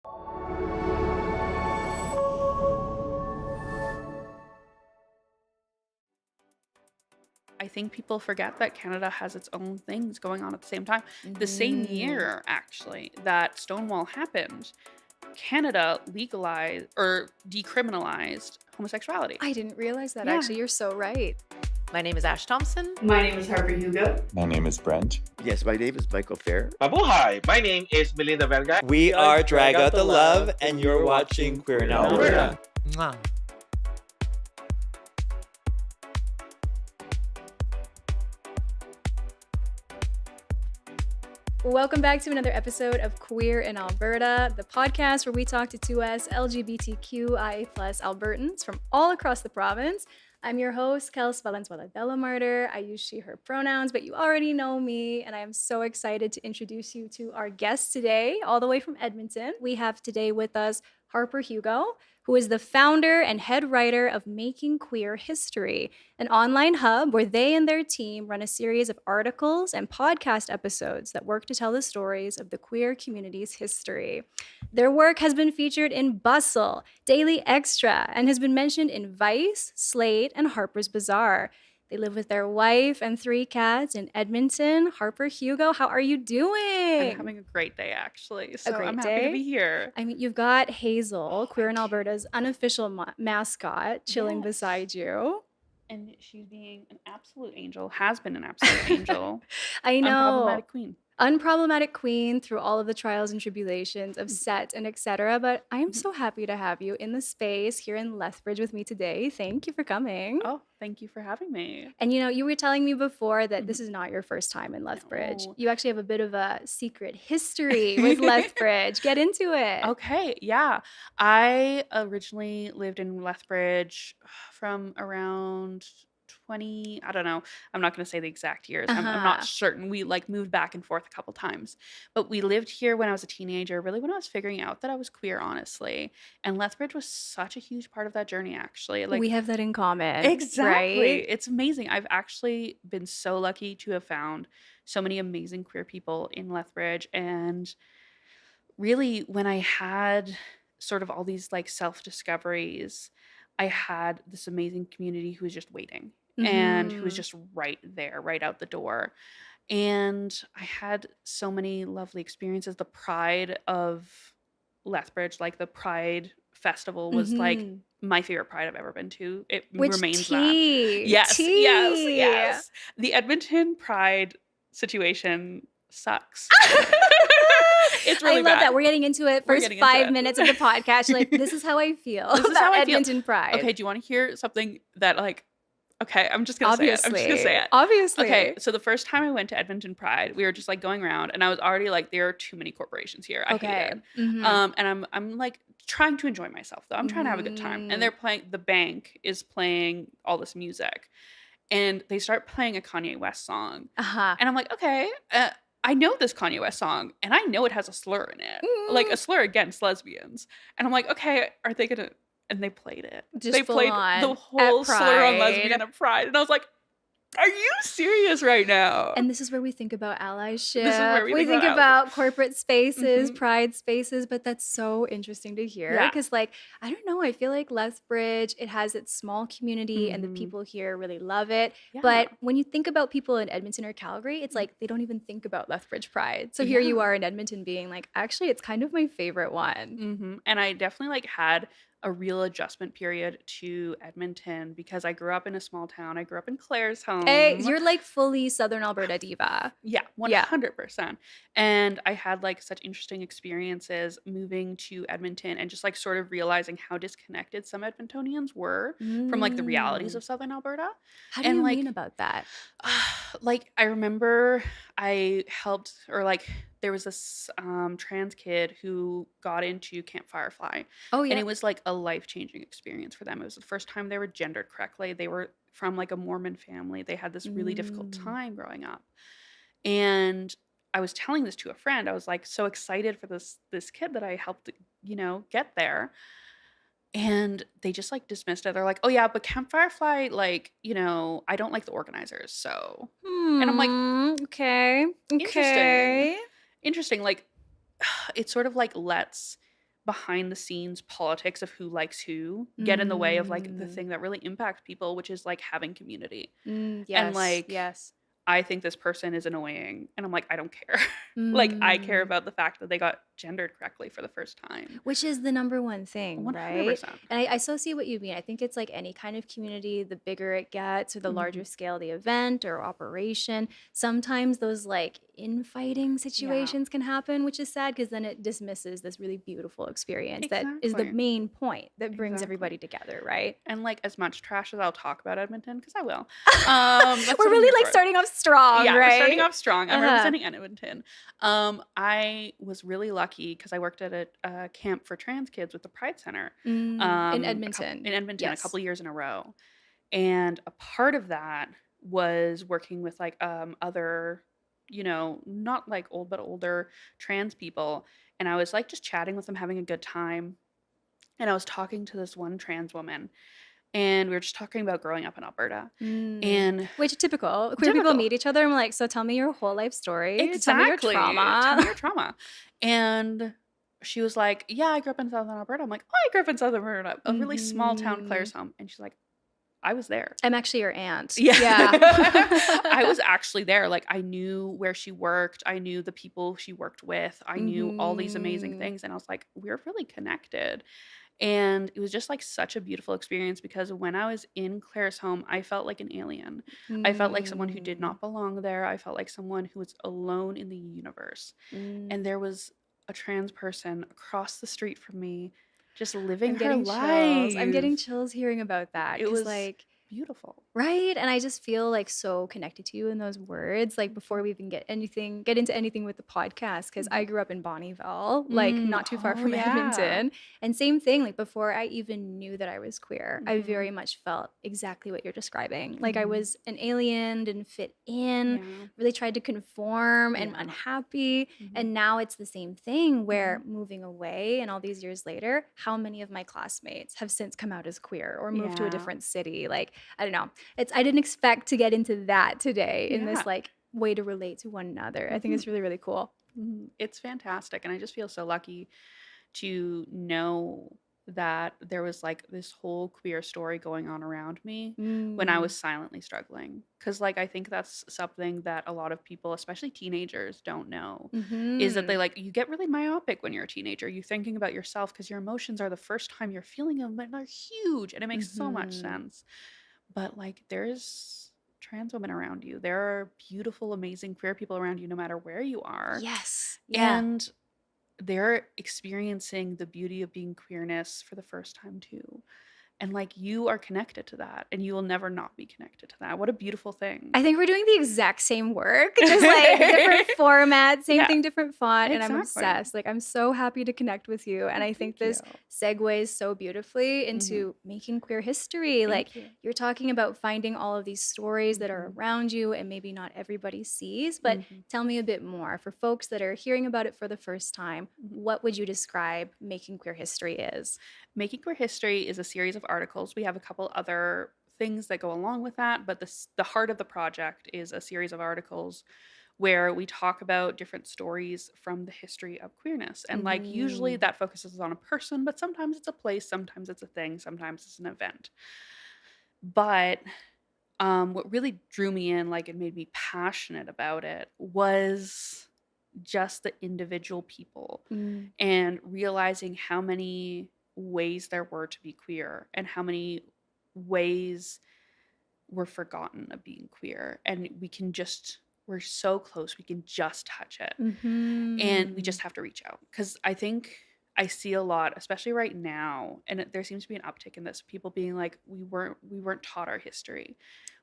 I think people forget that Canada has its own things going on at the same time. The same year, actually, that Stonewall happened, Canada legalized or decriminalized homosexuality. I didn't realize that, actually. You're so right. My name is Ash Thompson. My name is Harper-Hugo. My name is Brent. Yes, my name is Michael Fair. Mabuhay! My name is Melinda Verga. We are Drag Out the Love, and you're watching Queer in Alberta. Mwah. Welcome back to another episode of Queer in Alberta, the podcast where we talk to 2S LGBTQIA+ Albertans from all across the province. I'm your host, Kels Valenzuela Delamarter. I use she, her pronouns, but you already know me, and I am so excited to introduce you to our guest today, all the way from Edmonton. We have today with us Harper-Hugo, who is the founder and head writer of Making Queer History, an online hub where they and their team run a series of articles and podcast episodes that work to tell the stories of the queer community's history. Their work has been featured in Bustle, Daily Extra, and has been mentioned in Vice, Slate, and Harper's Bazaar. They live with their wife and 3 cats in Edmonton. Harper-Hugo, how are you doing? I'm having a great day, actually. So great I'm day? happy to be here. I mean, you've got Hazel, Queer in Alberta's unofficial mascot, chilling Yes. beside you. And she's being an absolute angel, has been an absolute angel. I know. Unproblematic queen. Unproblematic queen through all of the trials and tribulations of set and etc. But I am so happy to have you in the space here in Lethbridge with me today. Thank you for coming. Oh, thank you for having me. And you know, you were telling me before that this is not your first time in Lethbridge. No. You actually have a bit of a secret history with Lethbridge. Get into it. Okay, yeah. I originally lived in Lethbridge from around 20, I don't know. I'm not going to say the exact years. I'm not certain. We moved back and forth a couple times. But we lived here when I was a teenager, really when I was figuring out that I was queer, honestly. And Lethbridge was such a huge part of that journey, actually. We have that in common. Exactly. Right? It's amazing. I've actually been so lucky to have found so many amazing queer people in Lethbridge. And really, when I had sort of all these self-discoveries, I had this amazing community who was just waiting and who was just right there, right out the door. And I had so many lovely experiences. The Pride of Lethbridge, the Pride Festival was my favorite Pride I've ever been to. It remains tea? that. Yes, Tea. yes. The Edmonton Pride situation sucks. It's really bad. I love that. We're getting into it. First 5 minutes of the podcast. You're like, this is how I feel. This is how I feel. Edmonton Pride. Okay, do you want to hear something that okay, I'm just gonna say it. I'm just gonna say it. Obviously. Okay, so the first time I went to Edmonton Pride, we were just going around, and I was already there are too many corporations here. I hate it. And I'm trying to enjoy myself though. I'm trying to have a good time. And they're playing. The bank is playing all this music, and they start playing a Kanye West song. And I'm like, okay. I know this Kanye West song, and I know it has a slur in it, a slur against lesbians. And I'm like, okay, are they gonna? And they played it. They played the whole slur on lesbian at Pride, and I was like, are you serious right now? And this is where we think about allyship. This is where we think about corporate spaces, pride spaces, but that's so interesting to hear. Because I don't know, I feel like Lethbridge, it has its small community and the people here really love it. Yeah. But when you think about people in Edmonton or Calgary, it's they don't even think about Lethbridge Pride. So here you are in Edmonton being actually, it's kind of my favorite one. And I definitely had a real adjustment period to Edmonton because I grew up in a small town. I grew up in Claire's home. Hey, you're fully Southern Alberta diva. Yeah, 100%. And I had such interesting experiences moving to Edmonton and just sort of realizing how disconnected some Edmontonians were from the realities of Southern Alberta. How do you mean about that? I remember I helped there was this trans kid who got into Camp Firefly. Oh, yeah. And it was a life-changing experience for them. It was the first time they were gendered correctly. They were from a Mormon family. They had this really difficult time growing up. And I was telling this to a friend. I was so excited for this kid that I helped, get there. And they just dismissed it. They're like, oh yeah, but Camp Firefly, I don't like the organizers. So, and I'm like, okay. Interesting. It sort of lets behind the scenes politics of who likes who get in the way of like the thing that really impacts people, which is like having community. And Yes, like yes. I think this person is annoying, and I'm like, I don't care. Like I care Mm. about the fact that they got gendered correctly for the first time. Which is the number one thing, right? 100%. And I so see what you mean. I think it's like any kind of community, the bigger it gets or the Mhm. larger scale the event or operation, sometimes those like infighting situations can happen, which is sad because then it dismisses this really beautiful experience that is the Exactly. main point that brings Exactly. everybody together, right? And like as much trash as I'll talk about Edmonton, because I will. That's We're what I'm really here like for. starting off strong, Yeah, right? we're starting off strong. I'm Uh-huh. representing Edmonton. I was really lucky because I worked at a camp for trans kids with the Pride Center In in Edmonton a Yes. couple years in a row. And a part of that was working with like other, not like old but older trans people. And I was like just chatting with them, having a good time. And I was talking to this one trans woman, and we were just talking about growing up in Alberta. And Which typical. Queer people meet each other and we're like, so tell me your whole life story. Tell me your exactly. trauma. Tell me your trauma. And she was like, yeah, I grew up in Southern Alberta. I'm like, oh, I grew up in Southern Alberta, a really small town, Claresholm. And she's like, I was there. I'm actually your aunt. Yeah. I was actually there. Like I knew where she worked. I knew the people she worked with. I knew all these amazing things. And I was like, we're really connected. And it was just like such a beautiful experience because when I was in Claire's home, I felt like an alien. I felt like someone who did not belong there. I felt like someone who was alone in the universe. And there was a trans person across the street from me just living her life. I'm getting chills hearing about that. It was like beautiful. Right? And I just feel like so connected to you in those words. Like before we even get into anything with the podcast, because I grew up in Bonneville, like not too far from Edmonton. And same thing, like before I even knew that I was queer, I very much felt exactly what you're describing. Like I was an alien, didn't fit in, really tried to conform and unhappy. And now it's the same thing where moving away and all these years later, how many of my classmates have since come out as queer or moved to a different city? Like, I don't know. I didn't expect to get into that today in this like way to relate to one another. I think it's really, really cool. It's fantastic. And I just feel so lucky to know that there was like this whole queer story going on around me when I was silently struggling. Because like I think that's something that a lot of people, especially teenagers, don't know, is that they like you get really myopic when you're a teenager. You're thinking about yourself because your emotions are the first time you're feeling them, and they're huge, and it makes so much sense. But like there's trans women around you. There are beautiful, amazing queer people around you no matter where you are. Yes. Yeah. And they're experiencing the beauty of being queerness for the first time too. And like you are connected to that, and you will never not be connected to that. What a beautiful thing. I think we're doing the exact same work, just like different format, same thing, different font. And I'm obsessed. Like I'm so happy to connect with you. And I think this segues so beautifully into making queer history. Like you're talking about finding all of these stories that are around you and maybe not everybody sees. But tell me a bit more for folks that are hearing about it for the first time. What would you describe making queer history is? Making Queer History is a series of articles. We have a couple other things that go along with that, but the heart of the project is a series of articles where we talk about different stories from the history of queerness. And like usually that focuses on a person, but sometimes it's a place, sometimes it's a thing, sometimes it's an event. But what really drew me in, like it made me passionate about it, was just the individual people and realizing how many ways there were to be queer and how many ways were forgotten of being queer. And we're so close, we can just touch it. And we just have to reach out. Because I think I see a lot, especially right now, and there seems to be an uptick in this, people being like, we weren't taught our history.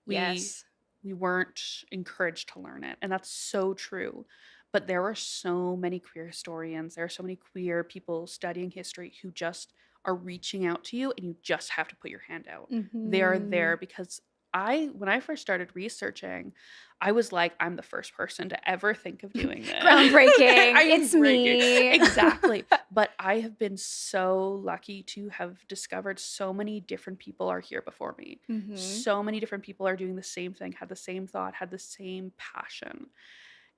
We weren't encouraged to learn it. And that's so true. But there are so many queer historians, there are so many queer people studying history who just are reaching out to you, and you just have to put your hand out. They are there because when I first started researching, I was like, I'm the first person to ever think of doing this. Groundbreaking. It's me. Exactly. But I have been so lucky to have discovered so many different people are here before me. So many different people are doing the same thing, had the same thought, had the same passion.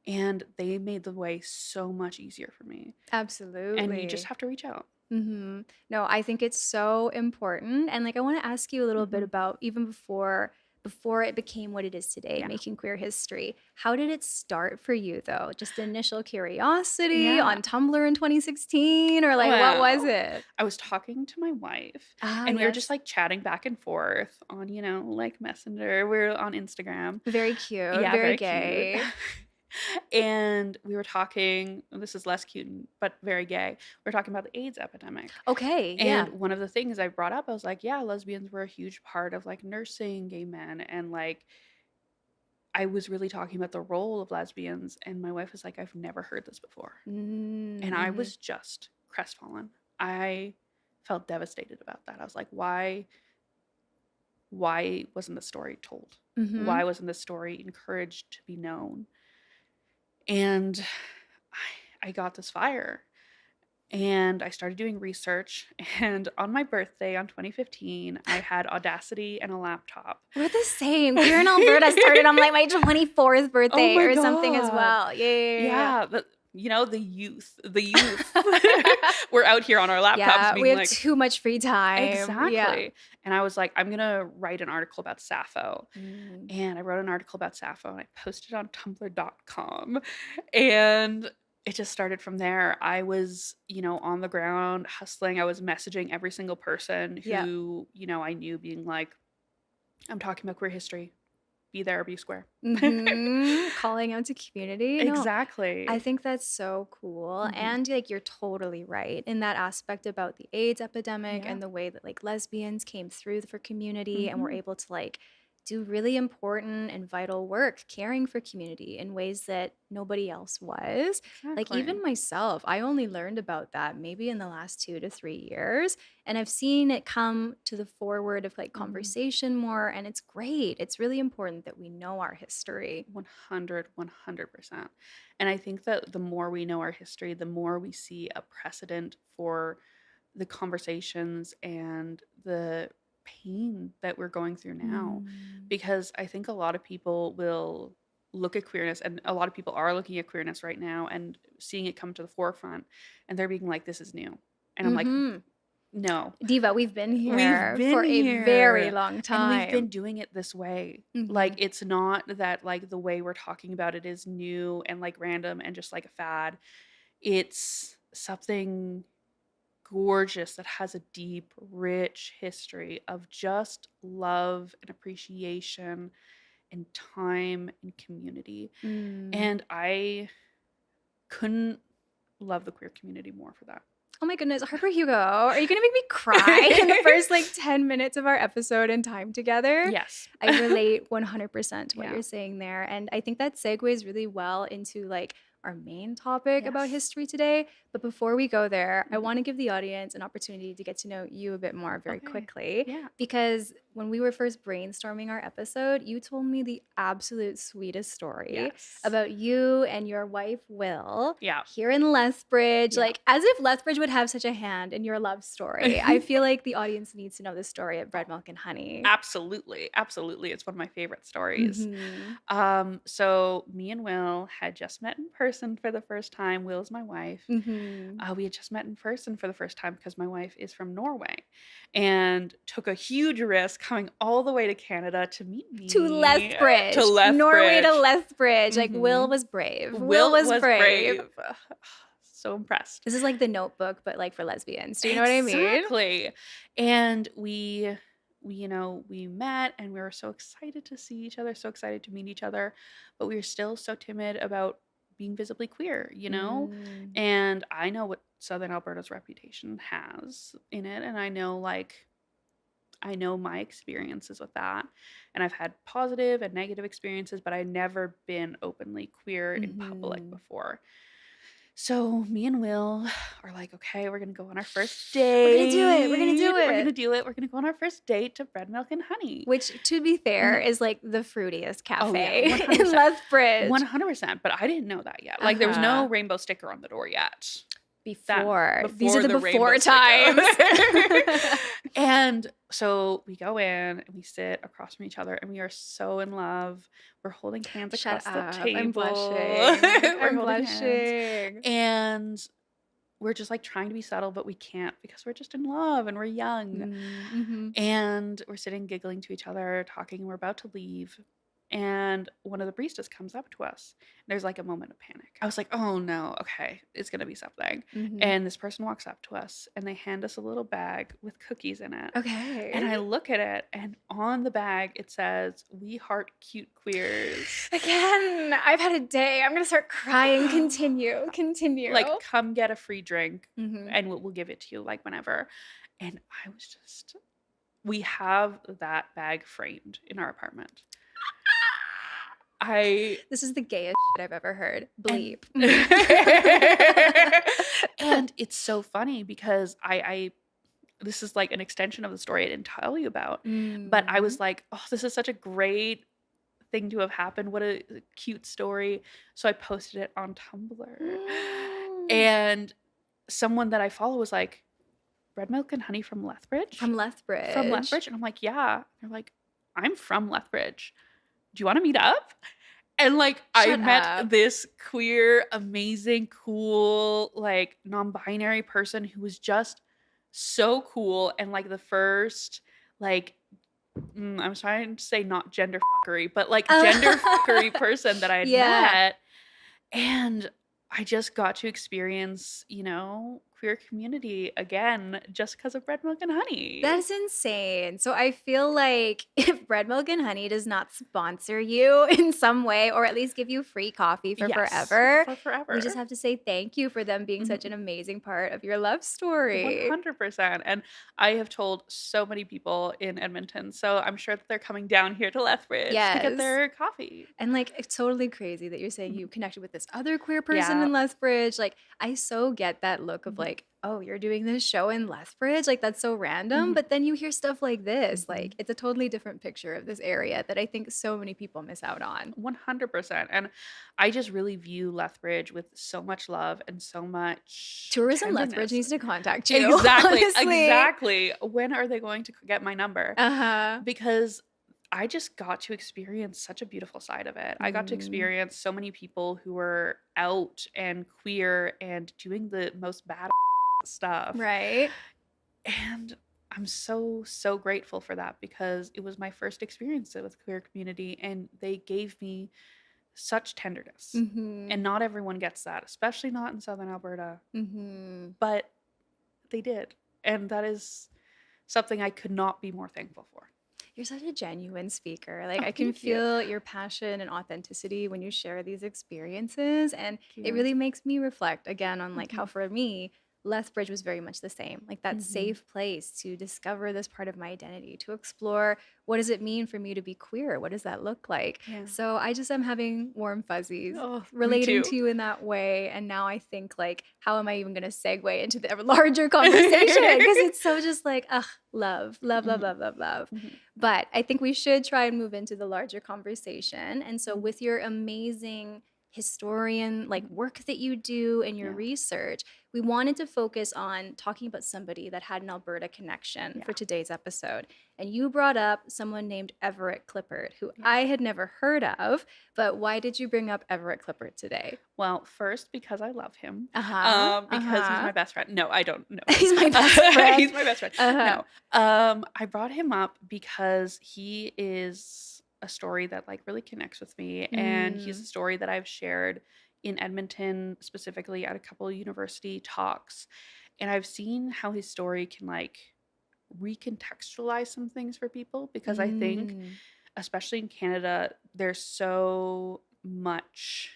And they made the way so much easier for me. Absolutely. And you just have to reach out. No, I think it's so important. And like I want to ask you a little bit about even before it became what it is today, making queer history. How did it start for you though? Just initial curiosity on Tumblr in 2016 or like what was it? I was talking to my wife Ah, and we were just yes. like chatting back and forth on, like Messenger. We were on Instagram. Very cute. Yeah, Very very gay. cute. And we were talking, this is less cute, but very gay. We were talking about the AIDS epidemic. Okay, yeah. And one of the things I brought up, I was like, yeah, lesbians were a huge part of like nursing gay men. And like, I was really talking about the role of lesbians. And my wife was like, I've never heard this before. And I was just crestfallen. I felt devastated about that. I was like, why wasn't the story told? Why wasn't the story encouraged to be known? And I got this fire and I started doing research. And on my birthday on 2015, I had Audacity and a laptop. We're the same. Queer in Alberta started on like my 24th birthday my or something as God. well. Yeah. But the youth. We're out here on our laptops being we have like, too much free time. exactly. Yeah. And I was like, I'm gonna write an article about Sappho. And I wrote an article about Sappho and I posted it on tumblr.com. And it just started from there. I was, on the ground hustling. I was messaging every single person who, I knew, being like, I'm talking about queer history. Be there or be square. Calling out to community. Exactly. I think that's so cool. And like you're totally right in that aspect about the AIDS epidemic and the way that like lesbians came through for community and were able to like do really important and vital work caring for community in ways that nobody else was. Like even myself, I only learned about that maybe in the last 2 to 3 years. And I've seen it come to the forward of like conversation more. And it's great. It's really important that we know our history. 100%. And I think that the more we know our history, the more we see a precedent for the conversations and the pain that we're going through now. Because I think a lot of people will look at queerness, and a lot of people are looking at queerness right now and seeing it come to the forefront, and they're being like, this is new. And I'm like, no. Diva, we've been here for a very long time. And we've been doing it this way. Like, it's not that like the way we're talking about it is new and like random and just like a fad. It's something gorgeous that has a deep, rich history of just love and appreciation and time and community. And I couldn't love the queer community more for that. Oh my goodness, Harper-Hugo, are you going to make me cry in the first like 10 minutes of our episode and time together? Yes. I relate 100% to what you're saying there. And I think that segues really well into like our main topic about history today. But before we go there, I want to give the audience an opportunity to get to know you a bit more very quickly. Yeah. Because when we were first brainstorming our episode, you told me the absolute sweetest story about you and your wife, Will, here in Lethbridge. Like, as if Lethbridge would have such a hand in your love story. I feel like the audience needs to know this story of Bread, Milk, and Honey. Absolutely. It's one of my favorite stories. So me and Will had just met in person for the first time. Will's my wife. We had just met in person for the first time because my wife is from Norway and took a huge risk coming all the way to Canada to meet me. To Lethbridge. Norway to Lethbridge. Like, Will was brave. Will was brave. So impressed. This is like The Notebook, but like for lesbians. Do you know what I mean? Exactly. And we met and we were so excited to see each other, so excited to meet each other, but we were still so timid about being visibly queer, And I know what Southern Alberta's reputation has in it, and I know my experiences with that, and I've had positive and negative experiences, but I've never been openly queer in public before. So me and Will are like, okay, we're going to go on our first date. We're going to do it. We're going to do it. We're going to do it. We're going to go on our first date to Bread, Milk, and Honey. Which, to be fair, is like the fruitiest cafe in Lethbridge. 100%. But I didn't know that yet. Like, there was no rainbow sticker on the door yet. Before. These are the before times. And so we go in and we sit across from each other and we are so in love. We're holding hands across the table. I'm blushing. I'm blushing. And we're just like trying to be subtle, but we can't because we're just in love and we're young. Mm-hmm. And we're sitting giggling to each other, talking, and we're about to leave. And one of the baristas comes up to us. And there's like a moment of panic. I was like, oh no, okay, it's going to be something. Mm-hmm. And this person walks up to us and they hand us a little bag with cookies in it. Okay. And I look at it, and on the bag it says, "We heart cute queers." Again, I've had a day. I'm going to start crying. Continue. Like, come get a free drink Mm-hmm. and we'll give it to you, like, whenever. And I was just, we have that bag framed in our apartment. This is the gayest shit I've ever heard. Bleep. And it's so funny because I this is like an extension of the story I didn't tell you about. But I was like, oh, this is such a great thing to have happened. What a cute story. So I posted it on Tumblr. And someone that I follow was like, "Bread Milk and Honey from Lethbridge?" From Lethbridge. From Lethbridge. And I'm like, yeah. They're like, "I'm from Lethbridge. Do you want to meet up?" And like, I met this queer, amazing, cool, like non-binary person who was just so cool. And like the first, like, I'm trying to say not gender fuckery, but like gender fuckery person that I had met. And I just got to experience, you know, queer community again just because of Bread Milk and Honey. That's insane. So I feel like if Bread Milk and Honey does not sponsor you in some way, or at least give you free coffee for forever, we just have to say thank you for them being such an amazing part of your love story. 100%. And I have told so many people in Edmonton, so I'm sure that they're coming down here to Lethbridge to get their coffee. And like, it's totally crazy that you're saying you connected with this other queer person in Lethbridge. Like, I so get that look of like, oh, you're doing this show in Lethbridge? Like, that's so random. But then you hear stuff like this. Like, it's a totally different picture of this area that I think so many people miss out on. 100%. And I just really view Lethbridge with so much love and so much Tourism tenderness. Lethbridge needs to contact you. Exactly. When are they going to get my number? Because I just got to experience such a beautiful side of it. I got to experience so many people who were out and queer and doing the most bad stuff. Right. And I'm so grateful for that because it was my first experience with queer community and they gave me such tenderness. And not everyone gets that, especially not in Southern Alberta. But they did. And that is something I could not be more thankful for. You're such a genuine speaker. Like, I can feel your passion and authenticity when you share these experiences. And it really makes me reflect again on like how for me, Lethbridge was very much the same, like that safe place to discover this part of my identity, to explore what does it mean for me to be queer? What does that look like? So I just am having warm fuzzies relating to you in that way. And now I think like, how am I even going to segue into the larger conversation? Because it's so just like, love. But I think we should try and move into the larger conversation. And so with your amazing historian like work that you do and your research, we wanted to focus on talking about somebody that had an Alberta connection for today's episode. And you brought up someone named Everett Klippert, who I had never heard of. But why did you bring up Everett Klippert today? Well, first, because I love him. Because he's my best friend. No, I don't know. He's my best friend. He's my best friend. No. I brought him up because he is a story that like really connects with me. And he's a story that I've shared in Edmonton, specifically at a couple of university talks. And I've seen how his story can like recontextualize some things for people because I think, especially in Canada, there's so much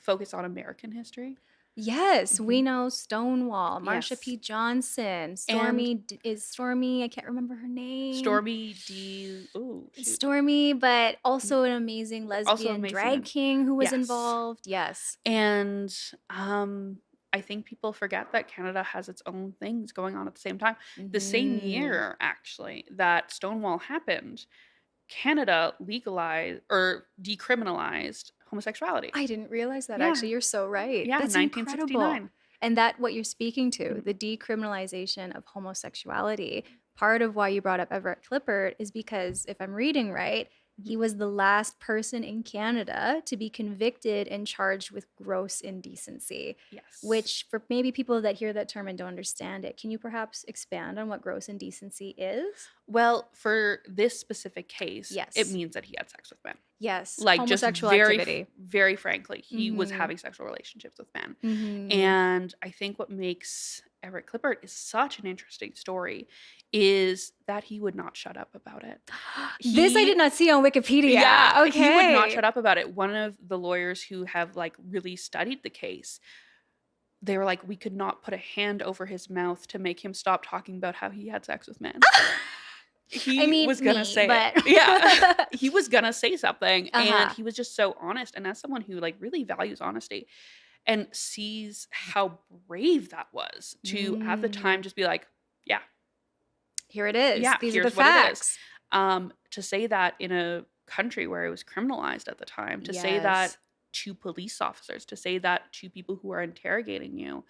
focus on American history. Yes, we know Stonewall, Marsha P. Johnson, Stormy is Stormy. I can't remember her name. Stormy D. Ooh, Stormy, but also an amazing lesbian drag king who was involved. Yes, and I think people forget that Canada has its own things going on at the same time. The same year, actually, that Stonewall happened, Canada legalized or decriminalized homosexuality. I didn't realize that, actually. You're so right. Yeah, that's 1969. Incredible. And that what you're speaking to, the decriminalization of homosexuality, part of why you brought up Everett Klippert is because, if I'm reading right, He was the last person in Canada to be convicted and charged with gross indecency, Yes. which for maybe people that hear that term and don't understand it, can you perhaps expand on what gross indecency is? Well, for this specific case, it Yes. means that he had sex with men. Yes. Like, just Homosexual very, activity. very frankly, he was Mhm. having sexual relationships with men. Mhm. And I think what makes Everett Klippert is such an interesting story is that he would not shut up about it. This I did not see on Wikipedia. Yeah, Okay. he would not shut up about it. One of the lawyers who have like really studied the case, they were like, we could not put a hand over his mouth to make him stop talking about how he had sex with men. He I mean, was gonna me, say but it. Yeah. He was gonna say something, and Uh-huh. he was just so honest. And as someone who like really values honesty and sees how brave that was to at the time just be like, yeah, Here it is. yeah, These are the here's what it is. facts. To say that in a country where it was criminalized at the time, to say that Yes. to police officers, to say that to people who are interrogating you,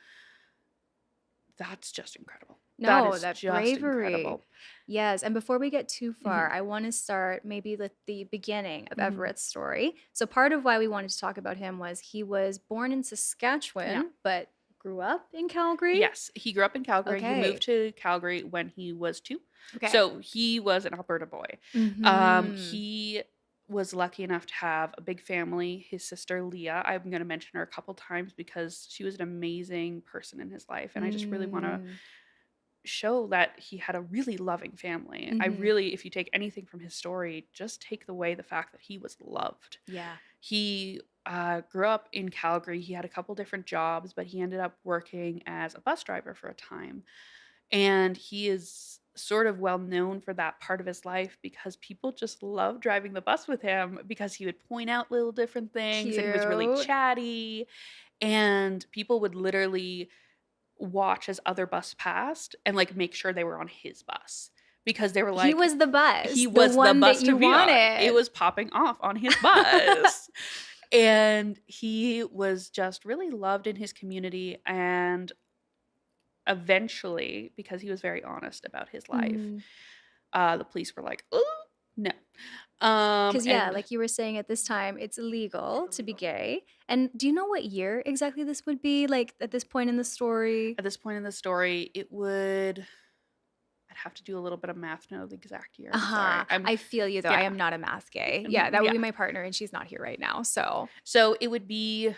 that's just incredible. That No, is that just bravery. incredible. Yes. And before we get too far, I want to start maybe with the beginning of Mhm. Everett's story. So, part of why we wanted to talk about him was he was born in Saskatchewan, but grew up in Calgary. Yes, he grew up in Calgary. He Okay. moved to Calgary when he was 2. Okay. So he was an Alberta boy. Mhm. He was lucky enough to have a big family. His sister Leah, I'm going to mention her a couple times because she was an amazing person in his life, and I just really want to show that he had a really loving family. I Mhm. really, if you take anything from his story, just take away the fact that he was loved. Yeah. He grew up in Calgary. He had a couple different jobs, but he ended up working as a bus driver for a time. And he is sort of well known for that part of his life because people just loved driving the bus with him because he would point out little different things and he was really Cute. chatty. And people would literally watch as other bus passed and like make sure they were on his bus because they were like, He was the bus. he the was the one bus that to you be on. wanted. It was popping off on his bus. And he was just really loved in his community. And eventually, because he was very honest about his life, the police were like, oh, no. Because, yeah, and like you were saying, at this time, it's illegal to be gay. And do you know what year exactly this would be? Like at this point in the story? at this point in the story, it would, I'd have to do a little bit of math to know the exact year. I'm sorry. I feel you though. I am not a math gay. Yeah, that would be my partner, and she's not here right now. So it would be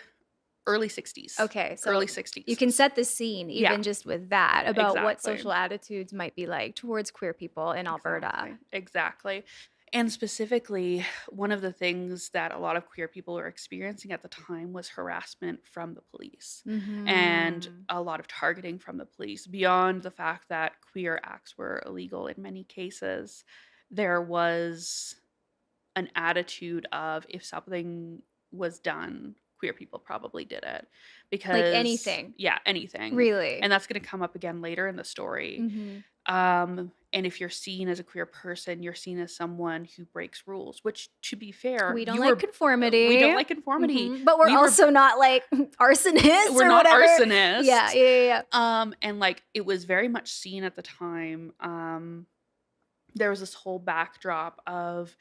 early 60s. okay, so early 60s. you can set the scene even Yeah. just with that about what Exactly. social attitudes might be like towards queer people in Alberta. Exactly. And specifically, one of the things that a lot of queer people were experiencing at the time was harassment from the police and a lot of targeting from the police. Beyond the fact that queer acts were illegal in many cases, there was an attitude of if something was done, queer people probably did it. Because Like anything. Yeah, anything. Really? And that's going to come up again later in the story. And if you're seen as a queer person, you're seen as someone who breaks rules, which, to be fair, We don't like conformity. We don't like conformity. But we're also not like arsonists We're or not whatever. arsonists. Yeah. And like it was very much seen at the time. There was this whole backdrop of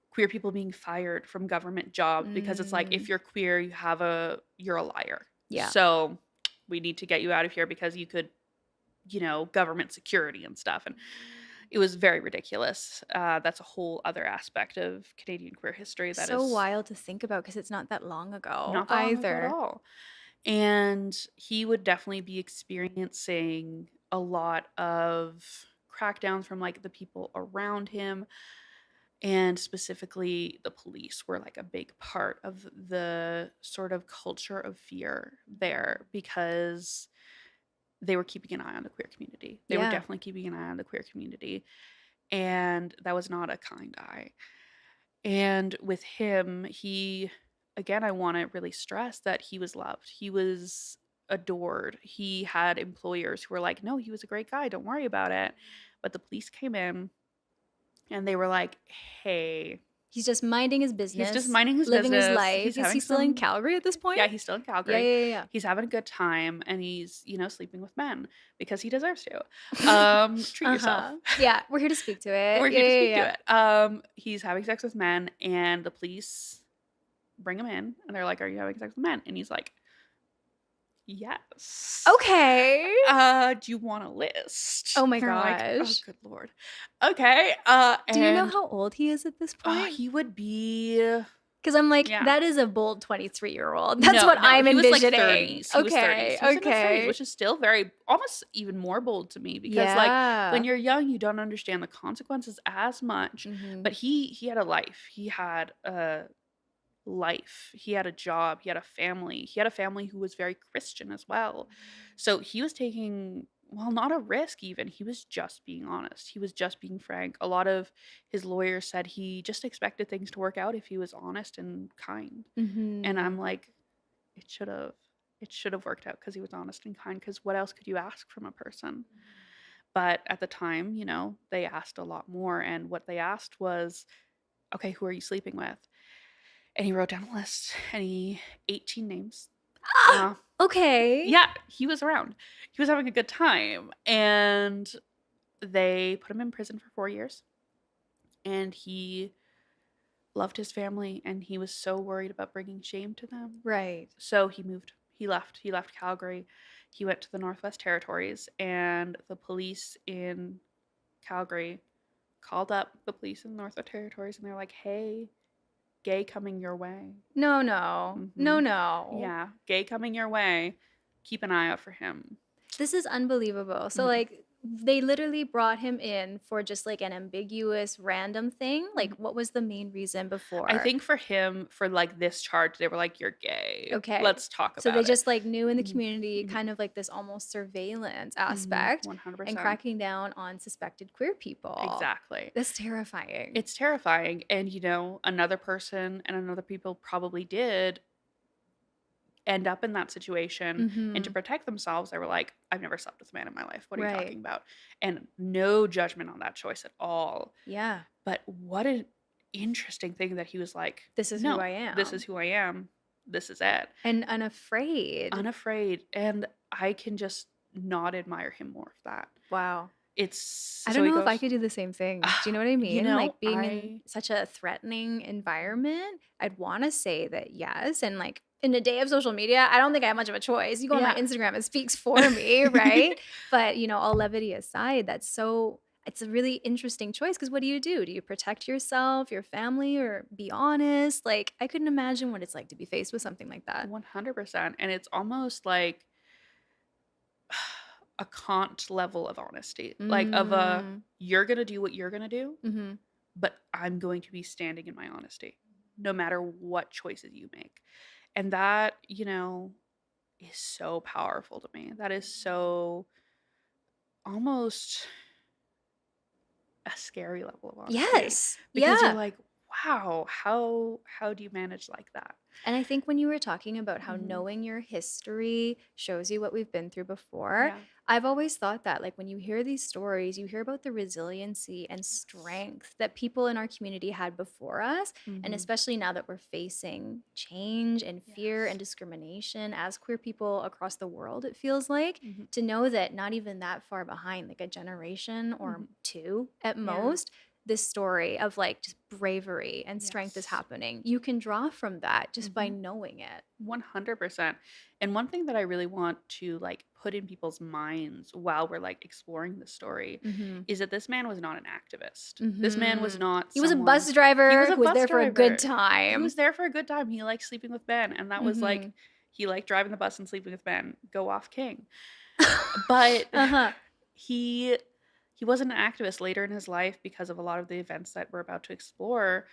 queer people being fired from government jobs because it's like if you're queer, you're a liar. Yeah. So we need to get you out of here because you could, government security and stuff. And it was very ridiculous. That's a whole other aspect of Canadian queer history that so is wild to think about because it's not that long ago not that long ago either. at all. And he would definitely be experiencing a lot of crackdowns from like the people around him. And specifically, the police were like a big part of the sort of culture of fear there because they were keeping an eye on the queer community. They were Yeah. definitely keeping an eye on the queer community. And that was not a kind eye. And with him, again, I want to really stress that he was loved. He was adored. He had employers who were like, no, he was a great guy. Don't worry about it. But the police came in and they were like, hey, He's just minding his He's business, just minding his living his business. life. He's Is he having still in some Calgary at this point? Yeah, he's still in Yeah, Calgary. yeah, yeah. He's having a good time, and he's, sleeping with men because he deserves to. Treat yourself. Yeah, we're here to speak to it. We're Yeah, here to yeah, speak yeah. to it. He's having sex with men, and the police bring him in, and they're like, "Are you having sex with men?" And he's like, "Yes." Okay. Do you want a list? Oh my They're like, "Oh, gosh. good Lord." Okay. Do you know And how old he is at this point? he would be Because I'm like, Yeah. that is a bold 23-year-old. That's what no, I'm he was like envisioning. 30s. He was 30s. Okay, He was in his 30s, okay. which is still almost even more bold to me because like when you're young, you don't understand the consequences as much. Mhm. But he had a life. He had a life. He had a job. He had a family. He had a family who was very Christian as well. So he was taking, well, not a risk even. He was just being honest. He was just being frank. A lot of his lawyers said he just expected things to work out if he was honest and kind. And I'm Mhm. like, it should have worked out because he was honest and kind, because what else could you ask from a person? But at the time, they asked a lot more, and what they asked was, okay, who are you sleeping with? And he wrote down a list, and 18 names. Okay. Yeah, he was around. He was having a good time, and they put him in prison for 4 years. And he loved his family, and he was so worried about bringing shame to them. Right. So he moved. He left Calgary. He went to the Northwest Territories, and the police in Calgary called up the police in the Northwest Territories, and they're like, "Hey, gay coming your way." No, no. Mhm. No. Yeah, gay coming your way. Keep an eye out for him. This is unbelievable. So, Mhm. like, they literally brought him in for just like an ambiguous random thing. Like, what was the main reason before? I think for him, for like this charge, they were like, "You're gay. Okay. Let's talk about it." So they just like knew in the Mhm. community, Mhm. kind of like this almost surveillance aspect, 100%. and cracking down on suspected queer people. Exactly. That's terrifying. It's terrifying. And, another person and another people probably did end up in that situation. And to Mhm. protect themselves, they were like, "I've never slept with a man in my life. What are you Right. talking about?" And no judgment on that choice at all. Yeah. But what an interesting thing that he was like, This is "No, who I am. this is who I am. This is it." And unafraid. Unafraid. And I can just not admire him more for that. Wow. It's I so don't he know if I goes, could do the same thing. Do you know what I mean? Like being in such a threatening environment, I'd want to say that yes. And like in a day of social media, I don't think I have much of a choice. You go on my Yeah. Instagram, it speaks for me, right? But all levity aside, it's a really interesting choice, because what do? Do you protect yourself, your family, or be honest? Like, I couldn't imagine what it's like to be faced with something like that. 100%. And it's almost like a Kant level of honesty, like of you're going to do what you're going to do, Mm-hmm. but I'm going to be standing in my honesty no matter what choices you make. And that, is so powerful to me. That is so almost a scary level of honesty. Yes. Because Yeah. you're like, wow, how do you manage like that? And I think when you were talking about how Mhm. knowing your history shows you what we've been through before, Yeah. I've always thought that, like, when you hear these stories, you hear about the resiliency and strength that people in our community had before us. And Mhm. especially now that we're facing change and fear Yes. and discrimination as queer people across the world, it feels like, Mhm. to know that not even that far behind, like a generation or Mhm. two at Yeah. most, this story of like just bravery and strength is Yes. happening. You can draw from that just by Mhm. knowing it. 100%. And one thing that I really want to like put in people's minds while we're like exploring the story Mm-hmm. is that this man was not an activist. This man was not He was a someone bus driver He was a who was bus there for a good driver. time. He was there for a good time. He liked sleeping with men, and that was like Mhm. he liked driving the bus and sleeping with men. Go off, king. But Uh-huh. he wasn't an activist later in his life because of a lot of the events that we're about to explore.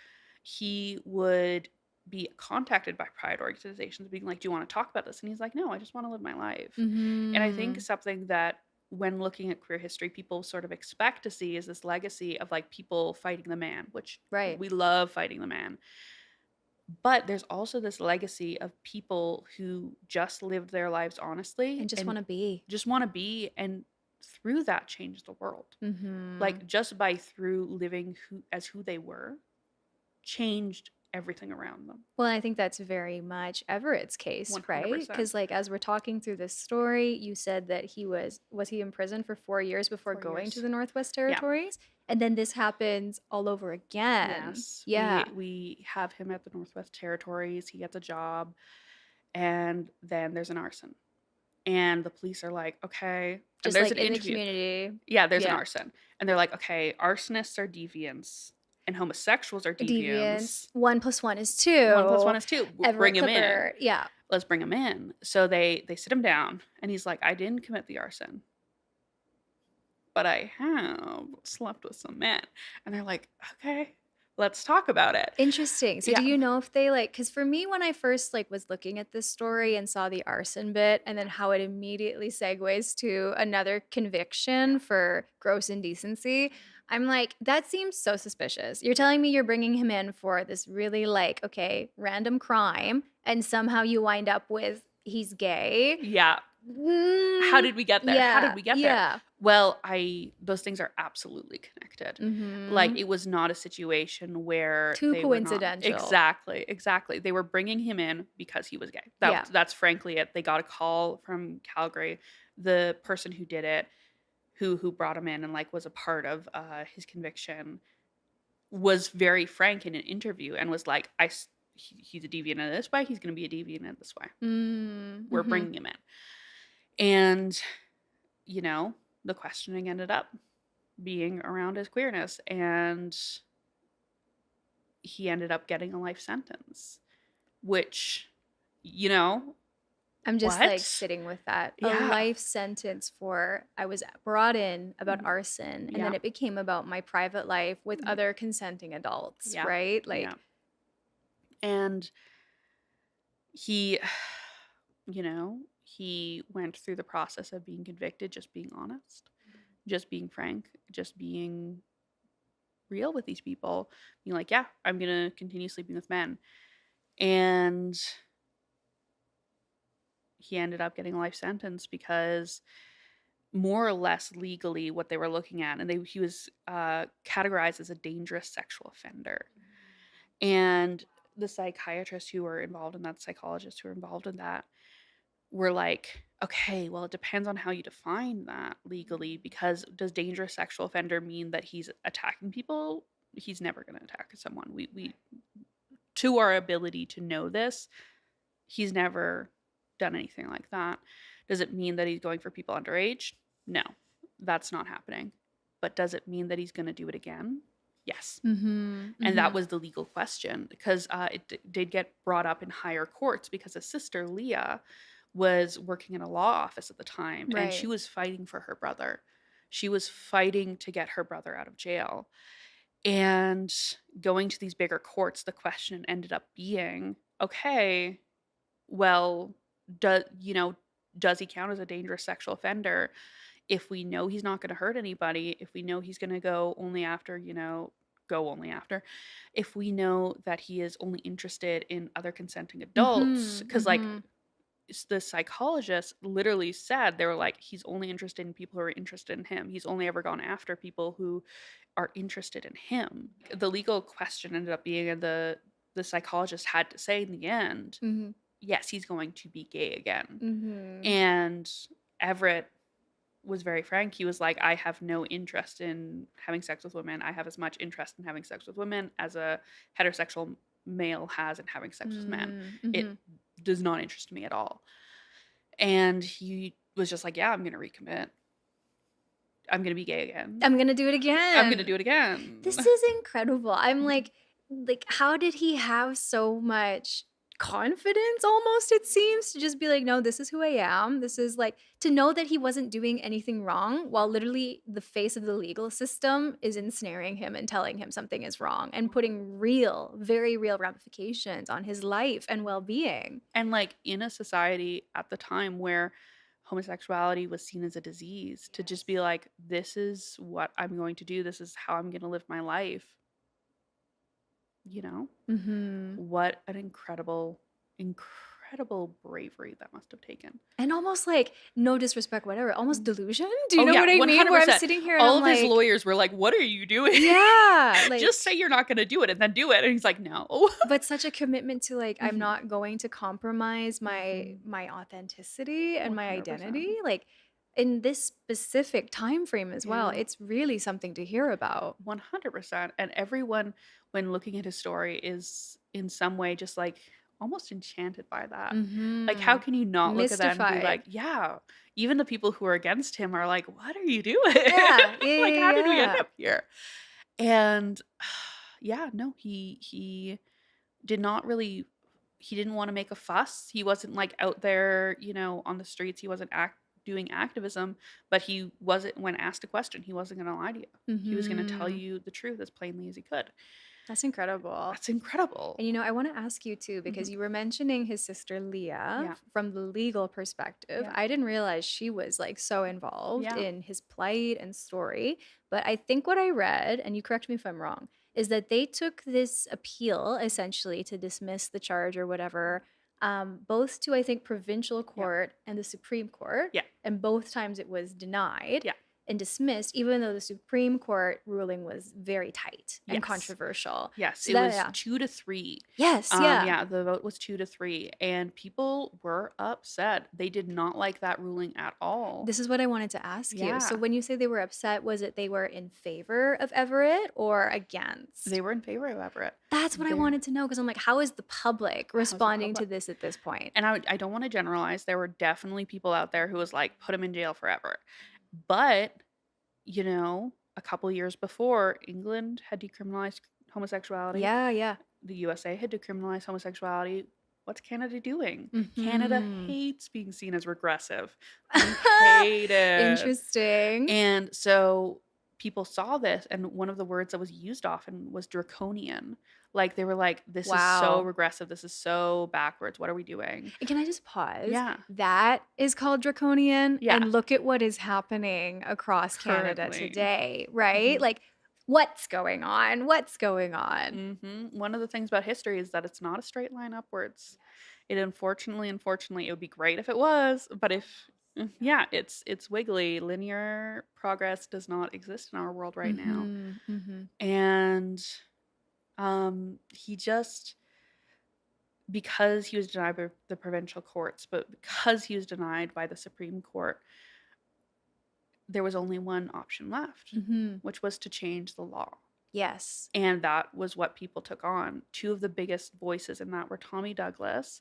He would be contacted by pride organizations being like, "Do you want to talk about this?" And he's like, "No, I just want to live my life." And I think Mhm. something that when looking at queer history, people sort of expect to see is this legacy of like people fighting the man, which Right. we love fighting the man. But there's also this legacy of people who just lived their lives honestly And just want to be. and through that changed the world. Mm-hmm. Like just by through living who they were, changed everything around them. Well, I think that's very much Everett's case, right? 100%. Because like as we're talking through this story, you said that he was he in prison for 4 years before 4 going years. to the Northwest Yeah. Territories? And then this happens all over again. Yes. Yeah. We have him at the Northwest Territories. He gets a job, and then there's an arson. And the police are like, okay. And Just there's like an in the interview. community. Yeah, there's an Yeah. arson. And they're like, okay, arsonists are deviants and homosexuals are deviants. 1 + 1 is 2. 1 + 1 is 2. Everett Bring him in. Klippert. Yeah. Let's bring him in. So they sit him down, and he's like, I didn't commit the arson, but I have slept with some men. And they're like, okay, let's talk about it. Interesting. So Yeah. do you know if they like, because for me, when I first like was looking at this story and saw the arson bit and then how it immediately segues to another conviction for gross indecency, I'm like, that seems so suspicious. You're telling me you're bringing him in for this really like, okay, random crime, and somehow you wind up with he's gay. Yeah. How did we get there? Yeah. How did we get there? Yeah. Well, those things are absolutely connected. Mhm. Like, it was not a situation where Too they were not- coincidental. Exactly. They were bringing him in because he was gay. Yeah. That's frankly it. They got a call from Calgary. The person who did it, who brought him in and like was a part of his conviction, was very frank in an interview and was like, he's a deviant in this way. He's going to be a deviant in this way. We're Mhm. bringing him in. And, you know, the questioning ended up being around his queerness, and he ended up getting a life sentence, which, you know, I'm just like what? sitting with that. Yeah. A life sentence for I was brought in about Mhm. arson, and Yeah. then it became about my private life with Mhm. other consenting adults, Yeah. right? Like, Yeah. And he, you know, he went through the process of being convicted, just being honest, just being frank, just being real with these people, being like, yeah, I'm going to continue sleeping with men. And he ended up getting a life sentence because more or less legally what they were looking at, and he was categorized as a dangerous sexual offender. And the psychiatrists who were involved in that, psychologists who were involved in that, were like, okay, well, it depends on how you define that legally, because does dangerous sexual offender mean that he's attacking people? He's never going to attack someone. We to our ability to know this, he's never done anything like that. Does it mean that he's going for people underage? No, that's not happening. But does it mean that he's going to do it again? Yes. And that was the legal question, because it did get brought up in higher courts because his sister, Leah, was working in a law office at the time, and she Right. was fighting for her brother. She was fighting to get her brother out of jail. And going to these bigger courts, the question ended up being, okay, well, does he count as a dangerous sexual offender if we know he's not going to hurt anybody, if we know he's going to go only after, if we know that he is only interested in other consenting adults? Because like the psychologist literally said, they were like, he's only interested in people who are interested in him. He's only ever gone after people who are interested in him. The legal question ended up being, and the psychologist had to say in the end, yes, he's going to be gay again. And Everett was very frank. He was like, I have no interest in having sex with women. I have as much interest in having sex with women as a heterosexual male has in having sex with men. It does not interest me at all. And he was just like, yeah, I'm going to recommit. I'm going to be gay again. I'm going to do it again. I'm going to do it again. This is incredible. I'm like, how did he have so much confidence almost, it seems, to just be like, no, this is who I am. This is like, to know that he wasn't doing anything wrong while literally the face of the legal system is ensnaring him and telling him something is wrong and putting real, very real ramifications on his life and well-being. And like in a society at the time where homosexuality was seen as a disease, to just be like, this is what I'm going to do. This is how I'm going to live my life. What an incredible incredible bravery that must have taken. And almost like, no disrespect, whatever, almost delusion. Do you know yeah, what I mean? Where I'm 100%. sitting here and All I'm of his like, lawyers were like, "What are you doing? yeah, like, Just say you're not going to do it and then do it." And he's like, "No." but such a commitment to like, I'm Mhm. not going to compromise my Mhm. my authenticity and my 100%. identity. Like in this specific time frame as well, Yeah. it's really something to hear about. 100%. And everyone, when looking at his story, is in some way just like almost enchanted by that. Like, how can you not look at that and be Mystified. like, yeah, even the people who are against him are like, what are you doing? Yeah, yeah, Like, yeah, how did we end yeah. up here? And yeah, no, he did not really, he didn't want to make a fuss. He wasn't like out there, on the streets. He wasn't doing activism, but he wasn't, when asked a question, he wasn't going to lie to you. He was going to tell Mhm. you the truth as plainly as he could. That's incredible. That's incredible. And I want to ask you too, because you were mentioning his sister Leah Yeah. from the legal perspective. Yeah. I didn't realize she was like so involved Yeah. in his plight and story. But I think what I read, and you correct me if I'm wrong, is that they took this appeal essentially to dismiss the charge or whatever, both to, I think, provincial court and the Supreme Court. Yeah. And both times it was denied. Yeah. And dismissed, even though the Supreme Court ruling was very tight and Yes. controversial. Yes, So it that- was yeah. 2-3. Yes, yeah. Yeah, the vote was 2-3, and people were upset. They did not like that ruling at all. This is what I wanted to ask you. So Yeah. when you say they were upset, was it they were in favor of Everett or against? They were in favor of Everett. That's what I They're- wanted to know, because I'm like, how is the public the responding to public? this at this point? And I don't want to generalize. There were definitely people out there who was like, put him in jail forever. But, a couple years before, England had decriminalized homosexuality. Yeah, yeah. The USA had decriminalized homosexuality. What's Canada doing? Canada Mhm. hates being seen as regressive. We hate it. Interesting. And so people saw this, and one of the words that was used often was draconian. Like, they were like, this is so Wow. regressive. This is so backwards. What are we doing? And can I just pause? Yeah. That is called draconian. Yeah. And look at what is happening across Canada Currently. today, right? Mhm. Like, what's going on? What's going on? One of the things about history is that it's not a straight line upwards. It unfortunately, it would be great if it was, but it's wiggly. Linear progress does not exist in our world right now. Mhm. And he just, because he was denied by the provincial courts, but because he was denied by the Supreme Court, there was only one option left, Mhm. which was to change the law. Yes. And that was what people took on. Two of the biggest voices in that were Tommy Douglas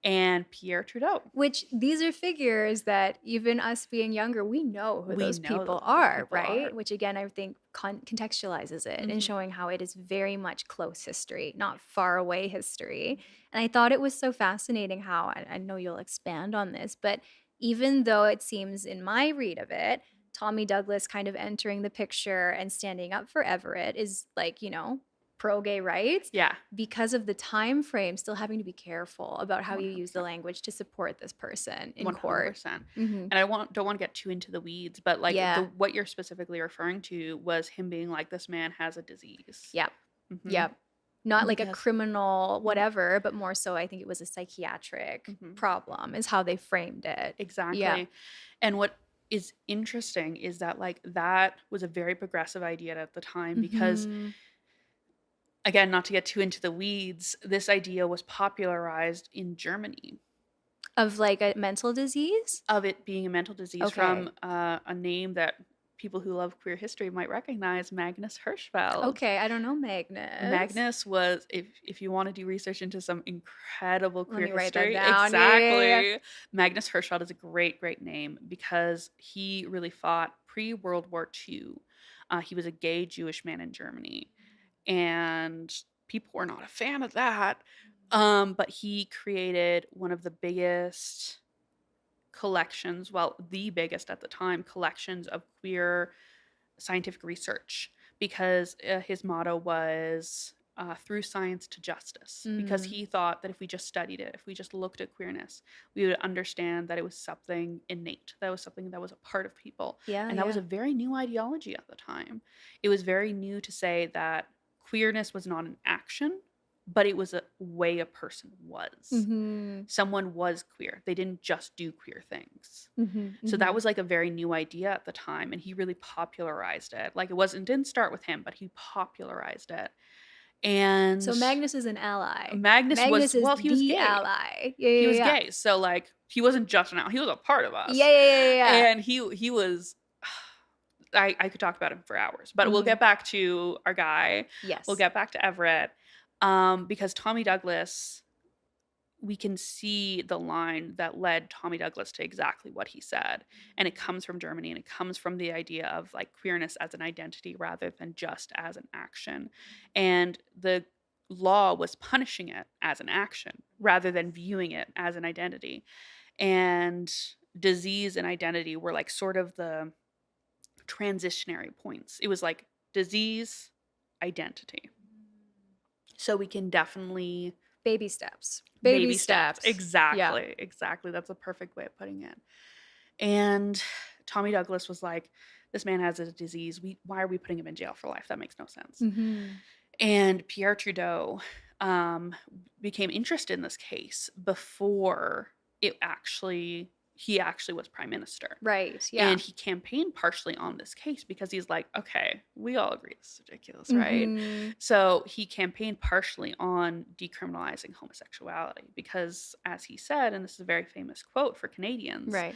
and Pierre Trudeau. Which these are figures that even us being younger, we know who We those know people those are, people right? are. Which again, I think contextualizes it and Mhm. showing how it is very much close history, not far away history. And I thought it was so fascinating how, I know you'll expand on this, but even though it seems in my read of it, Tommy Douglas kind of entering the picture and standing up for Everett is like, pro-gay rights. Yeah. Because of the time frame, still having to be careful about how you use the 100%. language to support this person in 100%. court. Mhm. And I don't want to get too into the weeds, but like Yeah. what you're specifically referring to was him being like, this man has a disease. Yep. Mhm. Yep. Not like a Yes. criminal whatever, but more so I think it was a psychiatric Mhm. problem is how they framed it. Exactly. And what is interesting is that like that was a very progressive idea at the time because Mhm. again, not to get too into the weeds, this idea was popularized in Germany Of like a mental disease? of it being a mental disease Okay. from a name that people who love queer history might recognize, Magnus Hirschfeld. Okay, I don't know Magnus. Magnus was, if you want to do research into some incredible Let queer me write that history, down. Yeah, yeah, exactly. Magnus Hirschfeld is a great, great name because he really fought pre-World War II. He was a gay Jewish man in Germany, and people were not a fan of that. But he created one of the biggest collections, well, the biggest at the time, collections of queer scientific research because his motto was through science to justice, because he thought that if we just studied it, if we just looked at queerness, we would understand that it was something innate, that was something that was a part of people. Yeah. And that was a very new ideology at the time. It was very new to say that queerness was not an action, but it was a way a person was. Mm-hmm. Someone was queer. They didn't just do queer things. Mm-hmm. So that was like a very new idea at the time, and he really popularized it. Like it didn't start with him, but he popularized it. And So Magnus is an ally. Magnus was, is he was the gay. ally. Yeah, He was yeah. gay. So like he wasn't just an ally, he was a part of us. Yeah. And he was I could talk about him for hours, but we'll get back to our guy. Yes. We'll get back to Everett. Because Tommy Douglas, we can see the line that led Tommy Douglas to exactly what he said. And it comes from Germany, and it comes from the idea of like queerness as an identity rather than just as an action. And the law was punishing it as an action rather than viewing it as an identity. And disease and identity were like sort of the transitionary points. It was like disease, identity. So we can definitely baby steps. Exactly. Yeah. Exactly. That's a perfect way of putting it. And Tommy Douglas was like, this man has a disease. Why are we putting him in jail for life? That makes no sense. Mm-hmm. And Pierre Trudeau became interested in this case before he actually was prime minister. Right. Yeah. And he campaigned partially on this case because he's like, okay, we all agree this is ridiculous, right? Mm-hmm. So he campaigned partially on decriminalizing homosexuality because, as he said, and this is a very famous quote for Canadians, Right.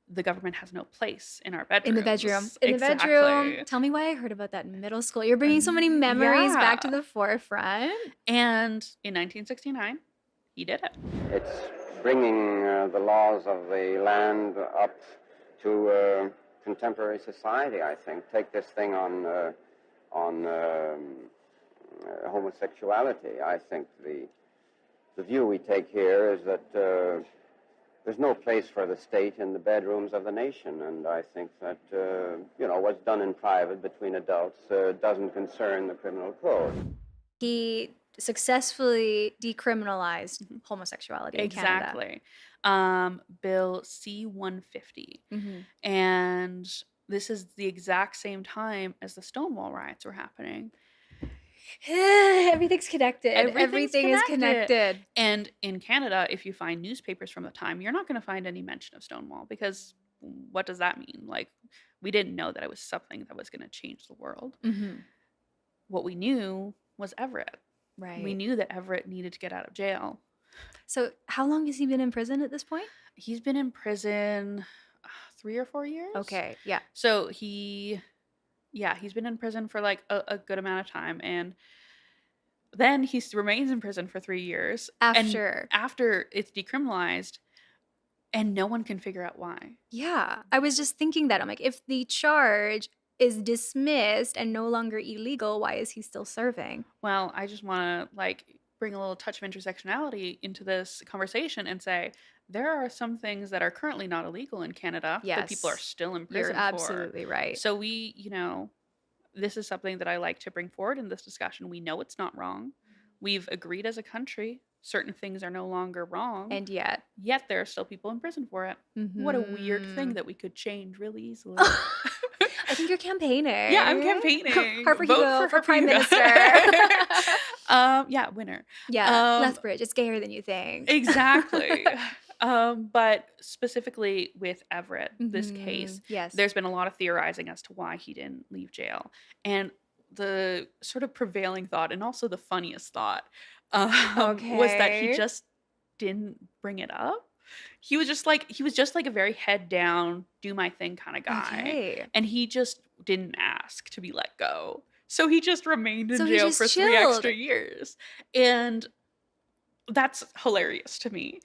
the government has no place in our bedrooms. In the bedroom. Exactly. Tell me why I heard about that in middle school. You're bringing so many memories back to the forefront. And in 1969, he did it. It's bringing the laws of the land up to contemporary society, I think. Take this thing on homosexuality. I think the view we take here is that there's no place for the state in the bedrooms of the nation, and I think that what's done in private between adults doesn't concern the criminal code. He successfully decriminalized homosexuality in Canada. Exactly. Bill C-150. Mm-hmm. And this is the exact same time as the Stonewall Riots were happening. Everything's connected. Everything is connected. And in Canada, if you find newspapers from the time, you're not going to find any mention of Stonewall, because what does that mean? Like, we didn't know that it was something that was going to change the world. Mm-hmm. What we knew was Everett. Right. We knew that Everett needed to get out of jail. So how long has he been in prison at this point? He's been in prison 3 or 4 years. Okay, yeah. So he's been in prison for like a good amount of time, and then he remains in prison for 3 years after it's decriminalized, and no one can figure out why. Yeah, I was just thinking that. I'm like, if the charge is dismissed and no longer illegal, why is he still serving? Well, I just want to like bring a little touch of intersectionality into this conversation and say there are some things that are currently not illegal in Canada that people are still in prison for. You're absolutely right. So this is something that I like to bring forward in this discussion. We know it's not wrong. We've agreed as a country certain things are no longer wrong. And yet there are still people in prison for it. Mm-hmm. What a weird thing that we could change really easily. I think you're campaigning. Yeah, I'm campaigning. Harper-Hugo for prime minister. Winner. Yeah, Lethbridge. It's gayer than you think. Exactly. But specifically with Everett, this case, there's been a lot of theorizing as to why he didn't leave jail. And the sort of prevailing thought, and also the funniest thought, was that he just didn't bring it up. He was just like a very head down, do my thing kind of guy. Okay. And he just didn't ask to be let go. So he just remained in So jail for chilled. 3 extra years. And that's hilarious to me.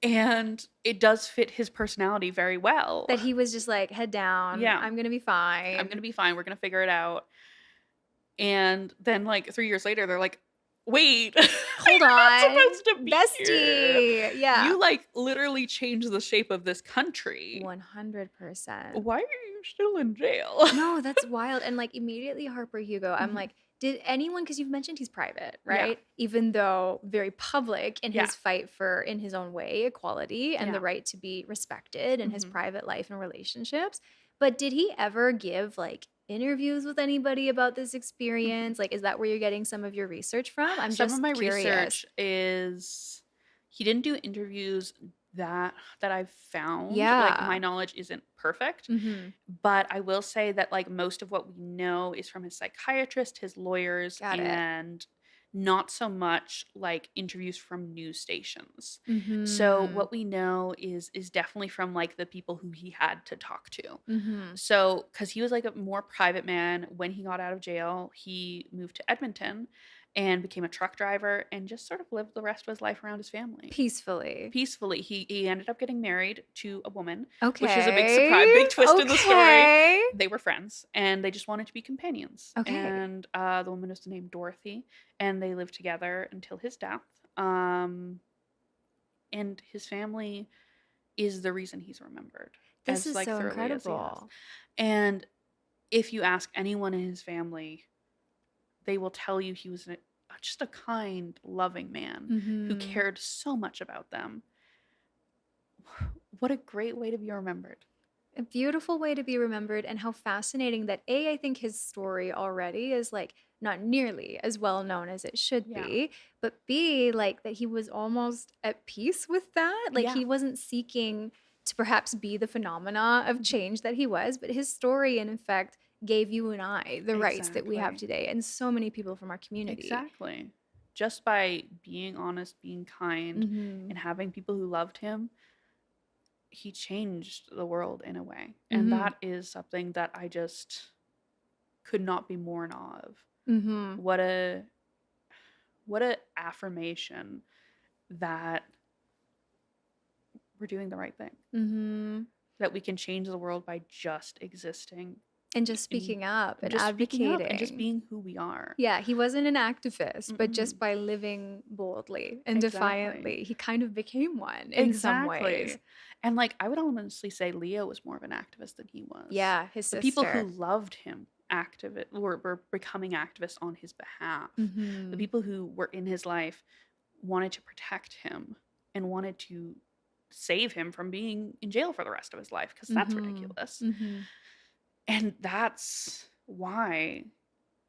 And it does fit his personality very well. That he was just like, head down. Yeah. I'm going to be fine. I'm going to be fine. We're going to figure it out. And then like 3 years later, they're like, wait, hold on, supposed to be bestie. Here. Yeah, you like literally changed the shape of this country. 100%. Why are you still in jail? No, that's wild. And like immediately Harper-Hugo, I'm like, did anyone, because you've mentioned he's private, right? Yeah. Even though very public in his fight for, in his own way, equality and the right to be respected in his private life and relationships. But did he ever give like interviews with anybody about this experience? Like, is that where you're getting some of your research from? I'm Some of just my curious. research is he didn't do interviews that I've found. Like my Yeah. knowledge isn't perfect, Mm-hmm. but I will say that like most of what we know is from his psychiatrist, his lawyers, Got it. and not so much like interviews from news stations. So Mm-hmm. what we know is definitely from like the people who he had to talk to. Mm-hmm. So, because he was like a more private man, when he got out of jail, he moved to Edmonton and became a truck driver and just sort of lived the rest of his life around his family. Peacefully. Peacefully. He ended up getting married to a woman, which is a big surprise, Okay. big twist in the story. Okay. They were friends and they just wanted to be companions. Okay. And the woman was named Dorothy, and they lived together until his death. And his family is the reason he's remembered This as is like so thoroughly as he has. incredible. And if you ask anyone in his family, they will tell you he was just a kind, loving man who Mm-hmm. cared so much about them. What a great way to be remembered. A beautiful way to be remembered, and how fascinating that I think his story already is like not nearly as well known as it should Yeah. be, but B, like that he was almost at peace with that. Like Yeah. he wasn't seeking to perhaps be the phenomena of change that he was, but his story in effect gave you and I the rights that we have Exactly. today, and so many people from our community. Exactly. Just by being honest, being kind, Mm-hmm. and having people who loved him, he changed the world in a way. And Mm-hmm. that is something that I just could not be more in awe of. Mm-hmm. What a affirmation that we're doing the right thing. Mm-hmm. That we can change the world by just existing And just speaking up and just speaking up advocating. and just being who we are. Yeah, he wasn't an activist, but Mm-mm. just by living boldly and Exactly. defiantly, he kind of became one in some ways. And like I would honestly say Leo was more of an activist than he was. Yeah, his The sister. people who loved him were becoming activists on his behalf. Mhm. The people who were in his life wanted to protect him and wanted to save him from being in jail for the rest of his life, because that's Mhm. ridiculous. Mhm. And that's why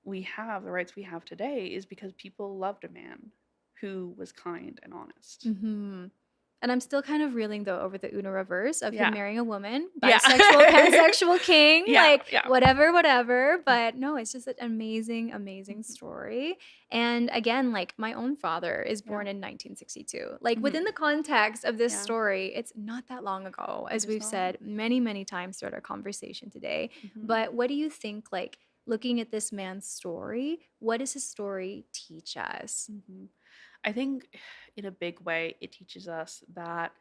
we have the rights we have today, is because people loved a man who was kind and honest. Mhm. And I'm still kind of reeling though over the Uno reverse of Yeah. him marrying a woman, Yeah. bisexual, pansexual king, Yeah, like yeah. whatever. But no, it's just an amazing story. And again, like my own father is born in 1962. Like within the context of this Yeah. story, it's not that long ago, as It is we've not. said many times throughout our conversation today. Mhm. But what do you think, like looking at this man's story, what does his story teach us? Mhm. I think in a big way it teaches us that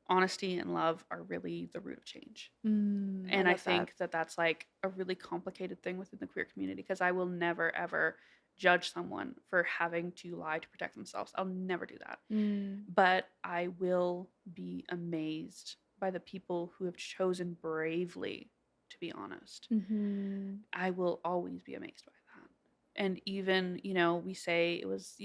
honesty and love are really the root of change. And I love that. think that that's like a really complicated thing within the queer community, because I will never ever judge someone for having to lie to protect themselves. I'll never do that. But I will be amazed by the people who have chosen bravely to be honest. Mhm. I will always be amazed by that. And even, we say it was,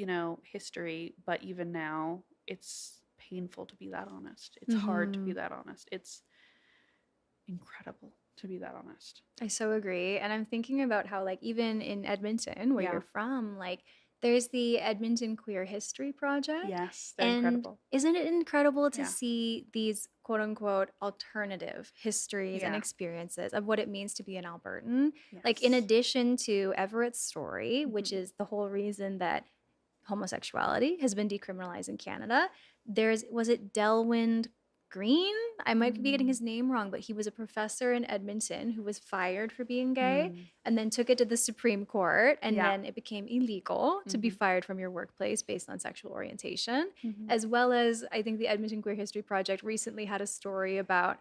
history, but even now it's painful to be that honest. It's hard to be that honest. It's incredible to be that honest. I so agree. And I'm thinking about how, like, even in Edmonton, where Yeah. you're from, like, there's the Edmonton Queer History Project. Yes, they're And incredible. isn't it incredible to Yeah. see these quote unquote alternative histories and Yeah. experiences of what it means to be an Albertan? Like, in Yes. addition to Everett's story, which Mhm. is the whole reason that homosexuality has been decriminalized in Canada, was it Delwind Green? I might be getting his name wrong, but he was a professor in Edmonton who was fired for being gay and then took it to the Supreme Court, and Yeah. then it became illegal to be fired from your workplace based on sexual orientation. As well as, I think the Edmonton Queer History Project recently had a story about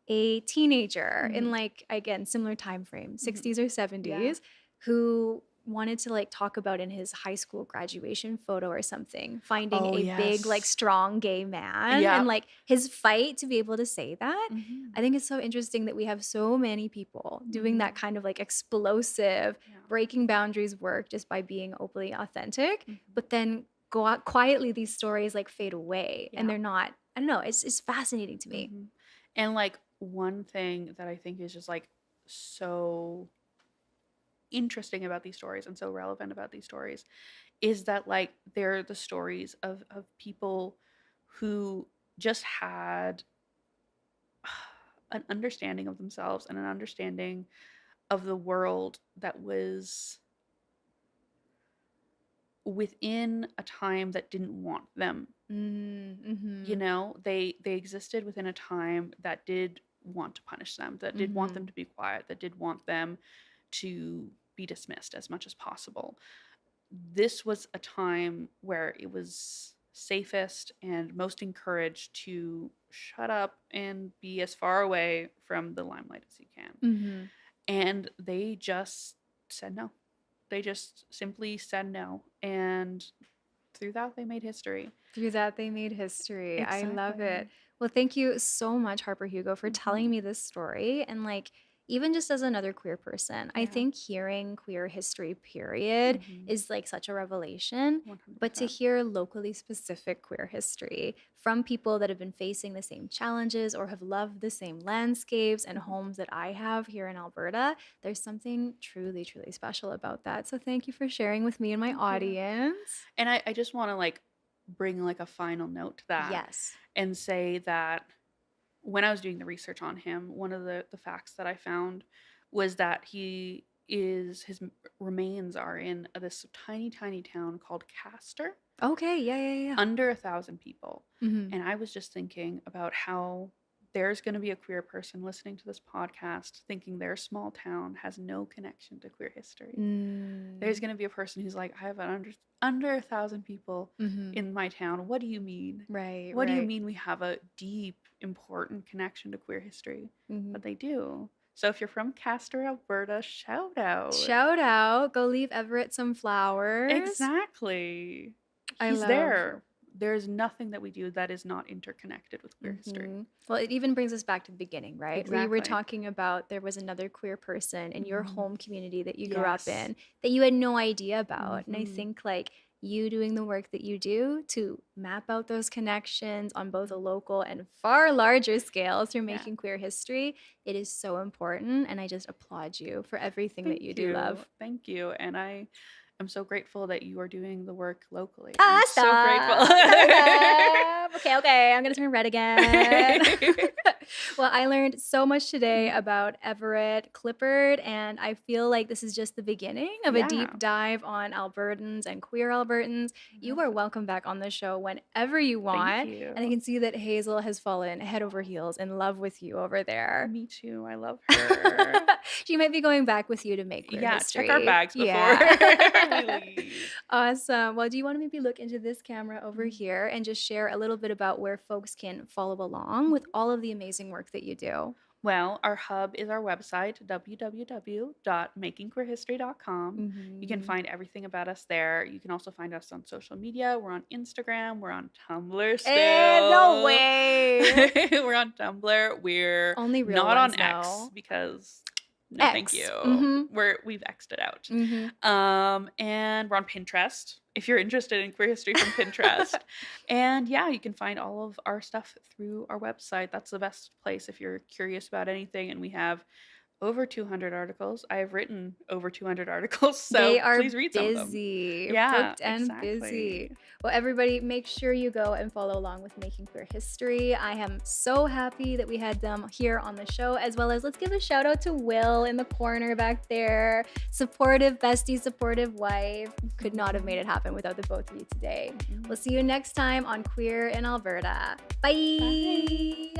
a teenager in, like, again, similar time frame, 60s or 70s, who wanted to, like, talk about in his high school graduation photo or something, finding Oh, a big, like, yes. strong gay man, Yeah. and like his fight to be able to say that. Mhm. I think it's so interesting that we have so many people doing that kind of like explosive, Yeah. breaking boundaries work just by being openly authentic, Mhm. but then go out quietly, these stories like fade away and Yeah. they're not, I don't know, it's fascinating to me. Mhm. And like one thing that I think is just like so interesting about these stories and so relevant about these stories is that like they're the stories of people who just had an understanding of themselves and an understanding of the world that was within a time that didn't want them. You know, they existed within a time that did want to punish them, that did want them to be quiet, that did want them to be dismissed as much as possible. This was a time where it was safest and most encouraged to shut up and be as far away from the limelight as you can. And they just said no. They just simply said no. And through that, they made history. Exactly. I love it. Exactly. Well, thank you so much, Harper-Hugo, for telling me this story. And like, even just as another queer person, I think hearing queer history, period, is like such a revelation. 100%. But to hear locally specific queer history from people that have been facing the same challenges or have loved the same landscapes and homes that I have here in Alberta, there's something truly, truly special about that. So thank you for sharing with me and my audience. And I just want to like bring like a final note to that. Yes. And say that when I was doing the research on him, one of the facts that I found was that his remains are in this tiny town called Castor. Okay, yeah. Under 1,000 people. And I was just thinking about how there's going to be a queer person listening to this podcast thinking their small town has no connection to queer history. There's going to be a person who's like, I have under 1,000 people in my town. What do you mean? What do you mean we have a deep, important connection to queer history? But they do. So if you're from Castor, Alberta, shout out. Go leave Everett some flowers. Exactly. He's there. There's nothing that we do that is not interconnected with queer history. Well, it even brings us back to the beginning, right? Exactly. Where you were talking about there was another queer person in your home community that you grew up in that you had no idea about. And I think like you doing the work that you do to map out those connections on both a local and far larger scale through making queer history, it is so important. And I just applaud you for everything that you do love. Thank you. And I'm so grateful that you are doing the work locally. I'm so grateful. Okay. I'm going to turn red again. Well, I learned so much today about Everett Klippert, and I feel like this is just the beginning of a deep dive on Albertans and queer Albertans. You are welcome back on the show whenever you want. Thank you. And I can see that Hazel has fallen head over heels in love with you over there. Me too. I love her. She might be going back with you to make queer history. Check our bags before we leave. Awesome. Well, do you want to maybe look into this camera over here and just share a little bit about where folks can follow along with all of the amazing work that you do? Well, our hub is our website, www.makingqueerhistory.com. You can find everything about us there. You can also find us on social media. We're on Instagram. We're on Tumblr still. No way. We're on Tumblr. We're only real not ones on X now. because no, thank you. We've X'd it out. And we're on Pinterest if you're interested in queer history from Pinterest. And yeah, you can find all of our stuff through our website. That's the best place if you're curious about anything. And we have over 200 articles. I have written over 200 articles, so they are please read some of them. busy. Yeah, Booked and exactly. busy. Well, everybody, make sure you go and follow along with Making Queer History. I am so happy that we had them here on the show, as well as let's give a shout out to Will in the corner back there. Supportive bestie, supportive wife. Could not have made it happen without the both of you today. We'll see you next time on Queer in Alberta. Bye.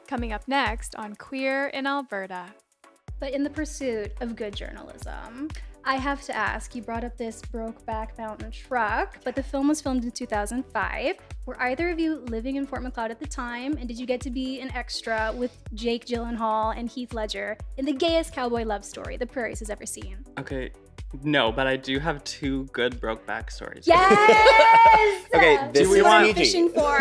Coming up next on Queer in Alberta. But in the pursuit of good journalism, I have to ask, you brought up this Brokeback Mountain truck, but the film was filmed in 2005. Were either of you living in Fort Macleod at the time? And did you get to be an extra with Jake Gyllenhaal and Heath Ledger in the gayest cowboy love story the Prairies has ever seen? Okay, no, but I do have two good Brokeback stories. Yes! Okay, this is is what I'm PG. fishing for.